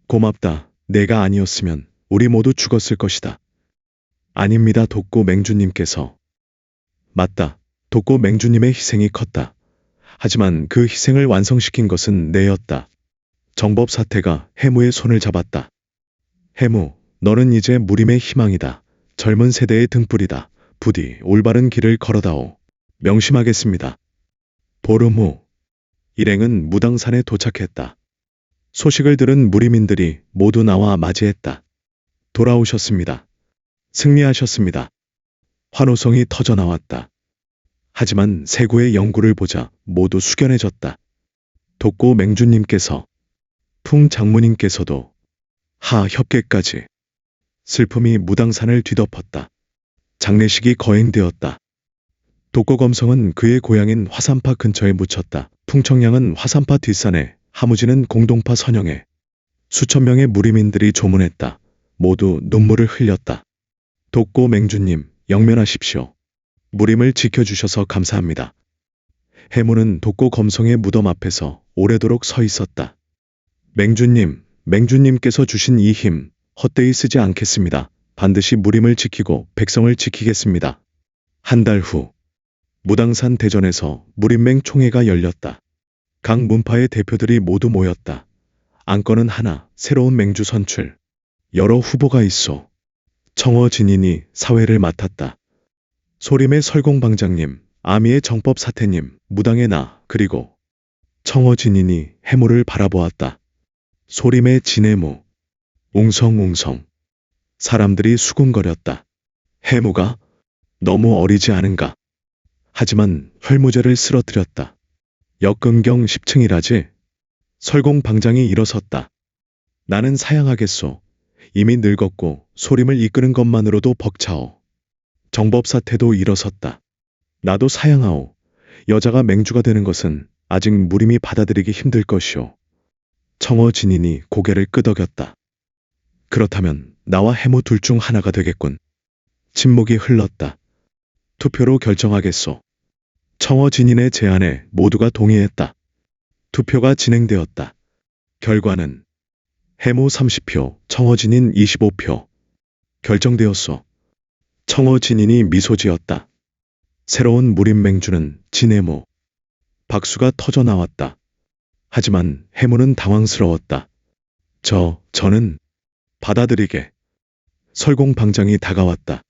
고맙다. 내가 아니었으면 우리 모두 죽었을 것이다. 아닙니다. 독고 맹주님께서. 맞다. 독고 맹주님의 희생이 컸다. 하지만 그 희생을 완성시킨 것은 내였다. 정법사태가 해무의 손을 잡았다. 해무, 너는 이제 무림의 희망이다. 젊은 세대의 등불이다. 부디 올바른 길을 걸어다오. 명심하겠습니다. 보름 후 일행은 무당산에 도착했다. 소식을 들은 무림인들이 모두 나와 맞이했다. 돌아오셨습니다. 승리하셨습니다. 환호성이 터져나왔다. 하지만 세구의 영구를 보자 모두 숙연해졌다. 독고 맹주님께서, 풍 장모님께서도, 하 협계까지. 슬픔이 무당산을 뒤덮었다. 장례식이 거행되었다. 독고검성은 그의 고향인 화산파 근처에 묻혔다. 풍청양은 화산파 뒷산에, 하무지는 공동파 선영에. 수천 명의 무림인들이 조문했다. 모두 눈물을 흘렸다. 독고 맹주님, 영면하십시오. 무림을 지켜주셔서 감사합니다. 해무는 독고 검성의 무덤 앞에서 오래도록 서 있었다. 맹주님께서 주신 이 힘 헛되이 쓰지 않겠습니다. 반드시 무림을 지키고 백성을 지키겠습니다. 한 달 후, 무당산 대전에서 무림맹 총회가 열렸다. 각 문파의 대표들이 모두 모였다. 안건은 하나, 새로운 맹주 선출. 여러 후보가 있어. 청어 진인이 사회를 맡았다. 소림의 설공방장님, 아미의 정법사태님, 무당의 나, 그리고 청어 진인이 해무를 바라보았다. 소림의 진해무, 웅성웅성. 사람들이 수군거렸다. 해무가 너무 어리지 않은가. 하지만 헐무제를 쓰러뜨렸다. 역금경 10층이라지. 설공방장이 일어섰다. 나는 사양하겠소. 이미 늙었고 소림을 이끄는 것만으로도 벅차오. 정법사태도 일어섰다. 나도 사양하오. 여자가 맹주가 되는 것은 아직 무림이 받아들이기 힘들 것이오. 청어 진인이 고개를 끄덕였다. 그렇다면 나와 해무 둘 중 하나가 되겠군. 침묵이 흘렀다. 투표로 결정하겠소. 청어 진인의 제안에 모두가 동의했다. 투표가 진행되었다. 결과는 해무 30표, 청어 진인 25표. 결정되었소. 청어 진인이 미소 지었다. 새로운 무림 맹주는 진해무. 박수가 터져 나왔다. 하지만 해무는 당황스러웠다. 저는 받아들이게. 설공방장이 다가왔다.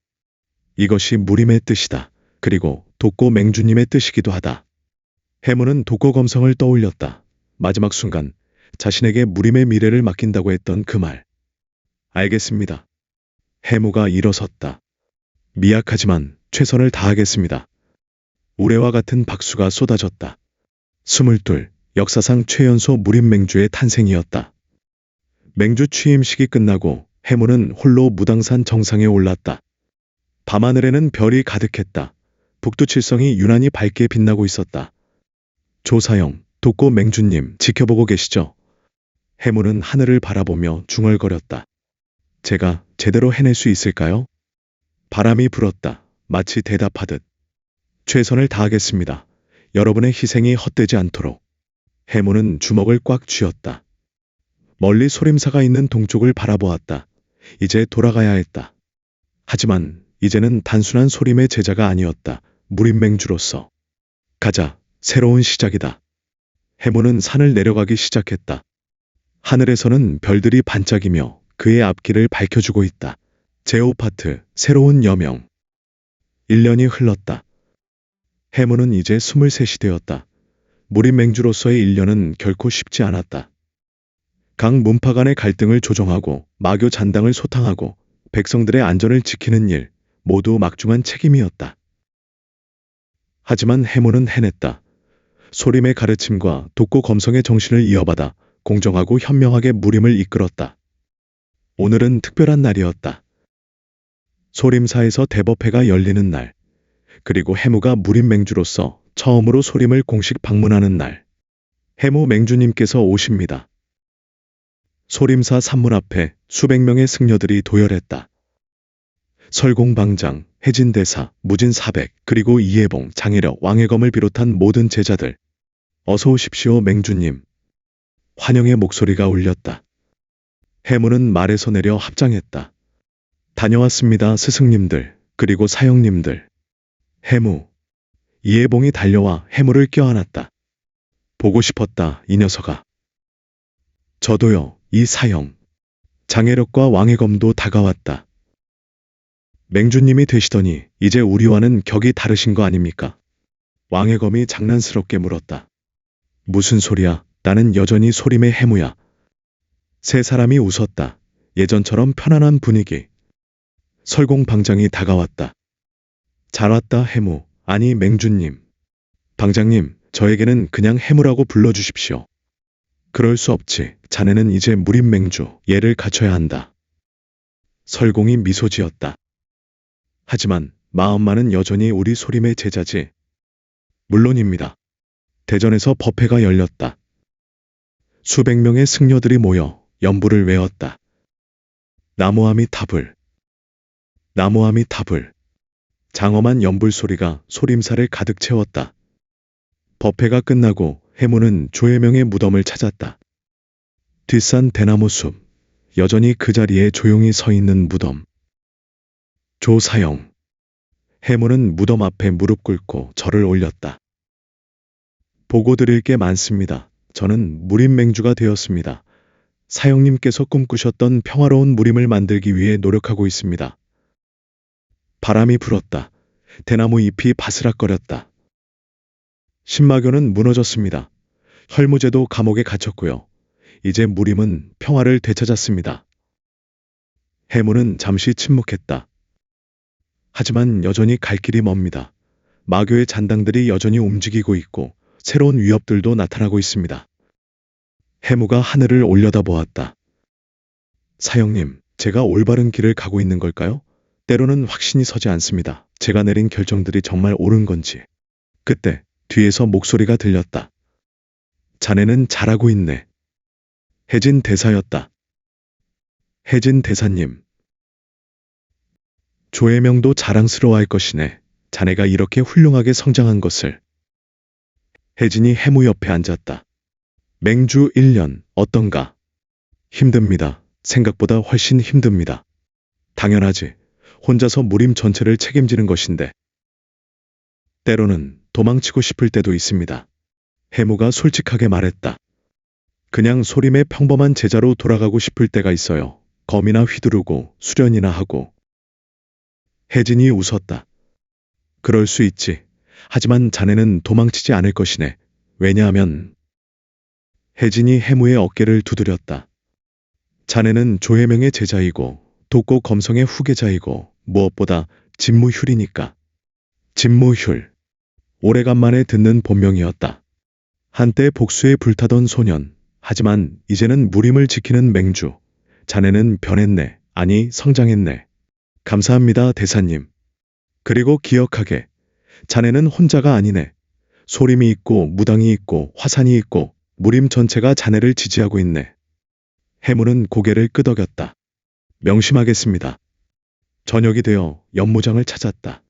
이것이 무림의 뜻이다. 그리고 독고 맹주님의 뜻이기도 하다. 해무는 독고 검성을 떠올렸다. 마지막 순간 자신에게 무림의 미래를 맡긴다고 했던 그 말. 알겠습니다. 해무가 일어섰다. 미약하지만 최선을 다하겠습니다. 우레와 같은 박수가 쏟아졌다. 22. 역사상 최연소 무림 맹주의 탄생이었다. 맹주 취임식이 끝나고 해무는 홀로 무당산 정상에 올랐다. 밤하늘에는 별이 가득했다. 북두칠성이 유난히 밝게 빛나고 있었다. 조사영, 독고 맹주님 지켜보고 계시죠? 해무는 하늘을 바라보며 중얼거렸다. 제가 제대로 해낼 수 있을까요? 바람이 불었다. 마치 대답하듯. 최선을 다하겠습니다. 여러분의 희생이 헛되지 않도록. 해무는 주먹을 꽉 쥐었다. 멀리 소림사가 있는 동쪽을 바라보았다. 이제 돌아가야 했다. 하지만 이제는 단순한 소림의 제자가 아니었다. 무림맹주로서. 가자. 새로운 시작이다. 해무는 산을 내려가기 시작했다. 하늘에서는 별들이 반짝이며 그의 앞길을 밝혀주고 있다. 제오파트, 새로운 여명. 1년이 흘렀다. 해무는 이제 23이 되었다. 무림맹주로서의 1년은 결코 쉽지 않았다. 각 문파 간의 갈등을 조정하고 마교 잔당을 소탕하고 백성들의 안전을 지키는 일, 모두 막중한 책임이었다. 하지만 해무는 해냈다. 소림의 가르침과 독고 검성의 정신을 이어받아 공정하고 현명하게 무림을 이끌었다. 오늘은 특별한 날이었다. 소림사에서 대법회가 열리는 날, 그리고 해무가 무림 맹주로서 처음으로 소림을 공식 방문하는 날. 해무 맹주님께서 오십니다. 소림사 산문 앞에 수백 명의 승려들이 도열했다. 설공방장, 해진대사, 무진사백, 그리고 이해봉, 장혜력, 왕해검을 비롯한 모든 제자들. 어서 오십시오 맹주님. 환영의 목소리가 울렸다. 해무는 말에서 내려 합장했다. 다녀왔습니다 스승님들, 그리고 사형님들. 해무. 이해봉이 달려와 해무를 껴안았다. 보고 싶었다 이 녀석아. 저도요 이 사형. 장혜력과 왕해검도 다가왔다. 맹주님이 되시더니 이제 우리와는 격이 다르신 거 아닙니까? 왕해검이 장난스럽게 물었다. 무슨 소리야? 나는 여전히 소림의 해무야. 세 사람이 웃었다. 예전처럼 편안한 분위기. 설공방장이 다가왔다. 잘 왔다 해무. 아니 맹주님. 방장님, 저에게는 그냥 해무라고 불러주십시오. 그럴 수 없지. 자네는 이제 무림 맹주, 예를 갖춰야 한다. 설공이 미소 지었다. 하지만 마음만은 여전히 우리 소림의 제자지. 물론입니다. 대전에서 법회가 열렸다. 수백 명의 승려들이 모여 연부를 외웠다. 나무아미 타불. 나무아미 타불. 장엄한 연불 소리가 소림사를 가득 채웠다. 법회가 끝나고 해무는 조혜명의 무덤을 찾았다. 뒷산 대나무 숲, 여전히 그 자리에 조용히 서 있는 무덤. 조사영. 해무는 무덤 앞에 무릎 꿇고 절을 올렸다. 보고 드릴 게 많습니다. 저는 무림맹주가 되었습니다. 사형님께서 꿈꾸셨던 평화로운 무림을 만들기 위해 노력하고 있습니다. 바람이 불었다. 대나무 잎이 바스락거렸다. 신마교는 무너졌습니다. 헐무제도 감옥에 갇혔고요. 이제 무림은 평화를 되찾았습니다. 해무는 잠시 침묵했다. 하지만 여전히 갈 길이 멉니다. 마교의 잔당들이 여전히 움직이고 있고 새로운 위협들도 나타나고 있습니다. 해무가 하늘을 올려다보았다. 사형님, 제가 올바른 길을 가고 있는 걸까요? 때로는 확신이 서지 않습니다. 제가 내린 결정들이 정말 옳은 건지. 그때 뒤에서 목소리가 들렸다. 자네는 잘하고 있네. 혜진 대사였다. 혜진 대사님. 조혜명도 자랑스러워할 것이네. 자네가 이렇게 훌륭하게 성장한 것을. 혜진이 해무 옆에 앉았다. 맹주 1년 어떤가? 힘듭니다. 생각보다 훨씬 힘듭니다. 당연하지. 혼자서 무림 전체를 책임지는 것인데. 때로는 도망치고 싶을 때도 있습니다. 해무가 솔직하게 말했다. 그냥 소림의 평범한 제자로 돌아가고 싶을 때가 있어요. 검이나 휘두르고 수련이나 하고. 혜진이 웃었다. 그럴 수 있지. 하지만 자네는 도망치지 않을 것이네. 왜냐하면. 혜진이 해무의 어깨를 두드렸다. 자네는 조혜명의 제자이고 독고 검성의 후계자이고 무엇보다 진무휼이니까. 진무휼. 오래간만에 듣는 본명이었다. 한때 복수에 불타던 소년. 하지만 이제는 무림을 지키는 맹주. 자네는 변했네. 아니, 성장했네. 감사합니다, 대사님. 그리고 기억하게. 자네는 혼자가 아니네. 소림이 있고 무당이 있고 화산이 있고 무림 전체가 자네를 지지하고 있네. 해무는 고개를 끄덕였다. 명심하겠습니다. 저녁이 되어 연무장을 찾았다.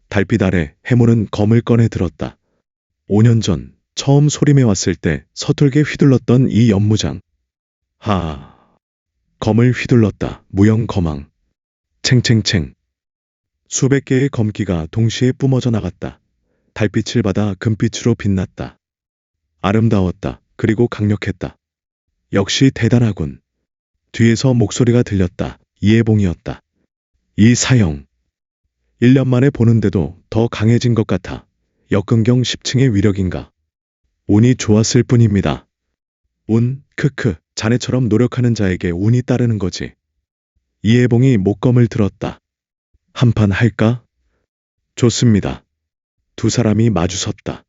달빛 아래 해무는 검을 꺼내 들었다. 5년 전 처음 소림에 왔을 때 서툴게 휘둘렀던 이 연무장. 검을 휘둘렀다. 무영거망. 챙챙챙. 수백 개의 검기가 동시에 뿜어져 나갔다. 달빛을 받아 금빛으로 빛났다. 아름다웠다. 그리고 강력했다. 역시 대단하군. 뒤에서 목소리가 들렸다. 이해봉이었다. 이 사형. 1년 만에 보는데도 더 강해진 것 같아. 역근경 10층의 위력인가. 운이 좋았을 뿐입니다. 운, 크크. 자네처럼 노력하는 자에게 운이 따르는 거지. 이해봉이 목검을 들었다. 한판 할까? 좋습니다. 두 사람이 마주섰다.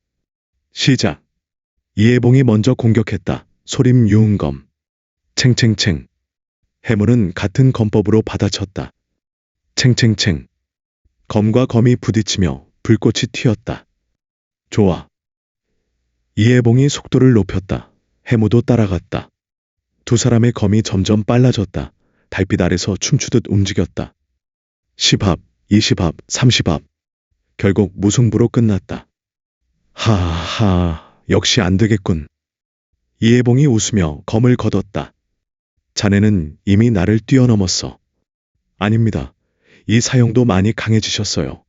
시작. 이해봉이 먼저 공격했다. 소림 유흥검. 챙챙챙. 해무는 같은 검법으로 받아쳤다. 챙챙챙. 검과 검이 부딪히며 불꽃이 튀었다. 좋아. 이해봉이 속도를 높였다. 해무도 따라갔다. 두 사람의 검이 점점 빨라졌다. 달빛 아래서 춤추듯 움직였다. 10합, 20합, 30합. 결국 무승부로 끝났다. 역시 안 되겠군. 이해봉이 웃으며 검을 걷었다. 자네는 이미 나를 뛰어넘었어. 아닙니다. 이 사형도 많이 강해지셨어요.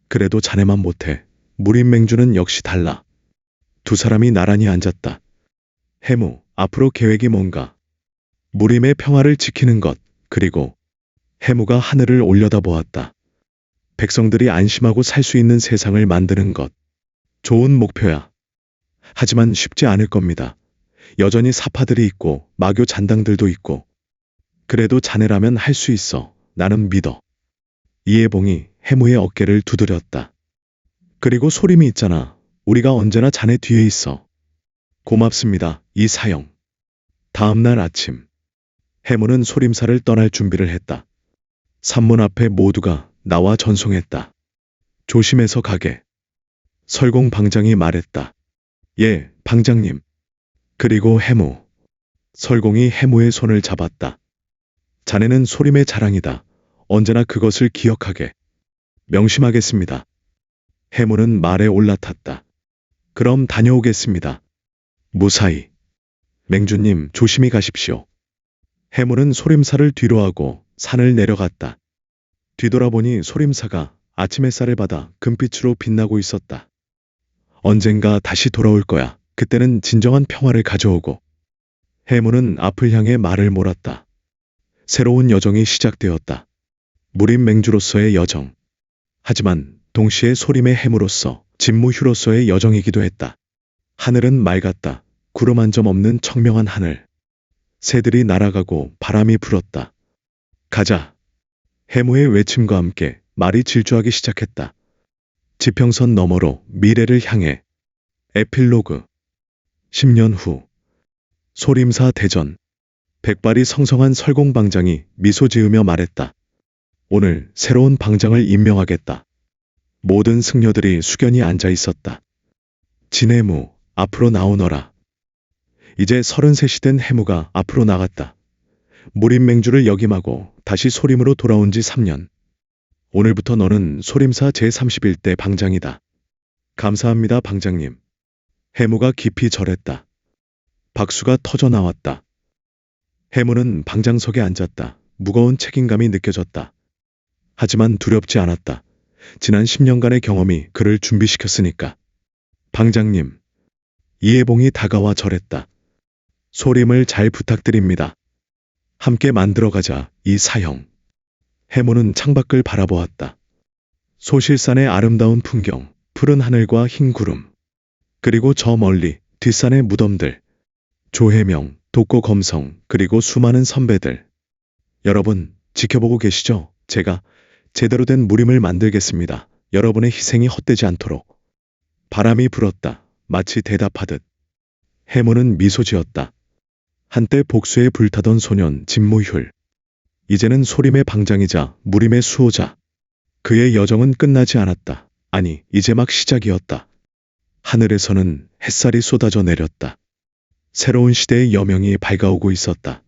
그래도 자네만 못해. 무림맹주는 역시 달라. 두 사람이 나란히 앉았다. 해무, 앞으로 계획이 뭔가? 무림의 평화를 지키는 것, 그리고 해무가 하늘을 올려다보았다. 백성들이 안심하고 살 수 있는 세상을 만드는 것. 좋은 목표야. 하지만 쉽지 않을 겁니다. 여전히 사파들이 있고 마교 잔당들도 있고. 그래도 자네라면 할 수 있어. 나는 믿어. 이해봉이 해무의 어깨를 두드렸다. 그리고 소림이 있잖아. 우리가 언제나 자네 뒤에 있어. 고맙습니다, 이 사형. 다음 날 아침. 해무는 소림사를 떠날 준비를 했다. 산문 앞에 모두가 나와 전송했다. 조심해서 가게. 설공 방장이 말했다. 예, 방장님. 그리고 해무. 설공이 해무의 손을 잡았다. 자네는 소림의 자랑이다. 언제나 그것을 기억하게. 명심하겠습니다. 해무는 말에 올라탔다. 그럼 다녀오겠습니다. 무사히. 맹주님, 조심히 가십시오. 해무는 소림사를 뒤로하고 산을 내려갔다. 뒤돌아보니 소림사가 아침 햇살을 받아 금빛으로 빛나고 있었다. 언젠가 다시 돌아올 거야. 그때는 진정한 평화를 가져오고. 해무는 앞을 향해 말을 몰았다. 새로운 여정이 시작되었다. 무림 맹주로서의 여정. 하지만 동시에 소림의 해무로서, 진무휴로서의 여정이기도 했다. 하늘은 맑았다. 구름 한 점 없는 청명한 하늘. 새들이 날아가고 바람이 불었다. 가자. 해무의 외침과 함께 말이 질주하기 시작했다. 지평선 너머로 미래를 향해. 에필로그. 10년 후. 소림사 대전. 백발이 성성한 설공방장이 미소 지으며 말했다. 오늘 새로운 방장을 임명하겠다. 모든 승려들이 숙연히 앉아 있었다. 진해무, 앞으로 나오너라. 이제 33이 된 해무가 앞으로 나갔다. 무림맹주를 역임하고 다시 소림으로 돌아온 지 3년. 오늘부터 너는 소림사 제31대 방장이다. 감사합니다, 방장님. 해무가 깊이 절했다. 박수가 터져 나왔다. 해무는 방장석에 앉았다. 무거운 책임감이 느껴졌다. 하지만 두렵지 않았다. 지난 10년간의 경험이 그를 준비시켰으니까. 방장님. 이해봉이 다가와 절했다. 소림을 잘 부탁드립니다. 함께 만들어가자, 이 사형. 해무는 창밖을 바라보았다. 소실산의 아름다운 풍경, 푸른 하늘과 흰 구름. 그리고 저 멀리 뒷산의 무덤들. 조혜명, 독고검성, 그리고 수많은 선배들. 여러분, 지켜보고 계시죠? 제가 제대로 된 무림을 만들겠습니다. 여러분의 희생이 헛되지 않도록. 바람이 불었다. 마치 대답하듯. 해무는 미소 지었다. 한때 복수에 불타던 소년 진무휴. 이제는 소림의 방장이자 무림의 수호자. 그의 여정은 끝나지 않았다. 아니, 이제 막 시작이었다. 하늘에서는 햇살이 쏟아져 내렸다. 새로운 시대의 여명이 밝아오고 있었다.